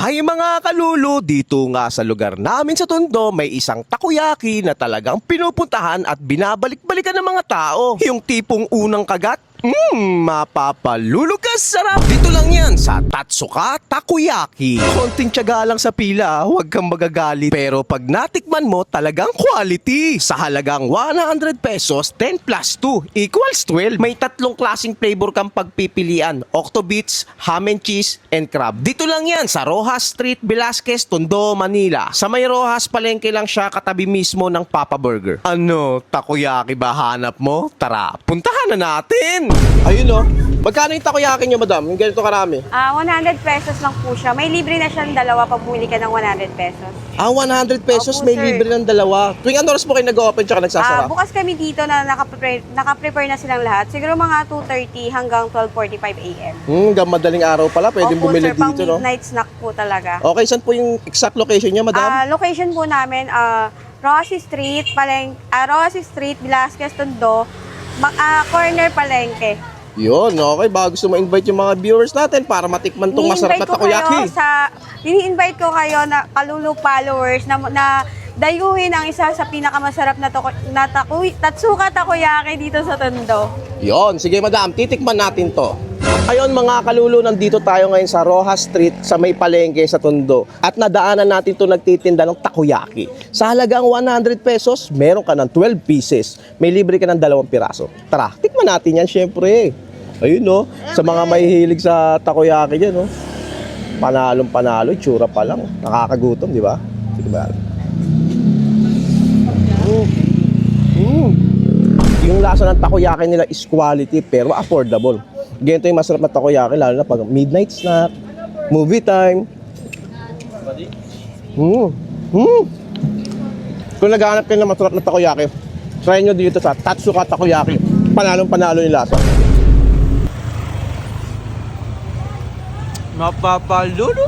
Hi mga kalulu, dito nga sa lugar namin sa Tondo may isang takoyaki na talagang pinupuntahan at binabalik-balikan ng mga tao. Yung tipong unang kagat, mapapalulugas sarap. Dito lang yan sa Tatsuka Takoyaki. Konting tiyaga lang sa pila, huwag kang magagalit. Pero pag natikman mo, talagang quality. Sa halagang 100 pesos, 10 plus 2 equals 12. May tatlong klaseng flavor kang pagpipilian. Octobits, ham and cheese, and crab. Dito lang yan sa Rojas Street, Velasquez, Tondo, Manila. Sa may Rojas, palengke lang siya katabi mismo ng Papa Burger. Ano, takoyaki ba hanap mo? Tara, puntahan na natin! Ayun o. Magkano yung takoyaki nyo, madam? Yung ganito karami? 100 pesos lang po siya. May libre na siyang dalawa pag bumili ka ng 100 pesos. 100 pesos Opo, may sir. libre ng dalawa. Tuwing ano oras po kayo nag-open tsaka nagsasara? Bukas kami dito na nakaprepare na silang lahat. Siguro mga 2:30 hanggang 12:45 a.m. Hanggang madaling araw pala, pwedeng Opo, bumili sir, pang dito, no? midnight snack po talaga. Okay, saan po yung exact location niya, madam? Location po namin, Rojas Street, Rojas Street, Velasquez, Tondo, corner Palengke. Yun, okay. Baka gusto ma-invite yung mga viewers natin para matikman tong masarap na takoyaki. Ini-invite ko kayo na kalulu followers na dayuhin ang isa sa pinakamasarap na Tatsuka Takoyaki dito sa Tondo. Yun, sige madam, titikman natin to. Ayun mga kalulu, nandito tayo ngayon sa Rojas Street sa may palengke sa Tondo. At nadaanan natin to nagtitinda ng takoyaki. Sa halagang 100 pesos, meron ka ng 12 pieces. May libre ka ng 2 piraso. Tara, tikman natin yan syempre. Ayun no, sa mga mahihilig sa takoyaki dyan no. Panalong panalo, tsura pa lang. Nakakagutom, di ba? Sige ba? Yung lasa ng takoyaki nila is quality pero affordable. Ganito yung masarap na takoyaki lalo na pag midnight snack, movie time. Kung naghahanap kayo ng masarap na takoyaki, try nyo dito sa Tatsuka Takoyaki. Panalong panalo yung lasa. Mapapalulu.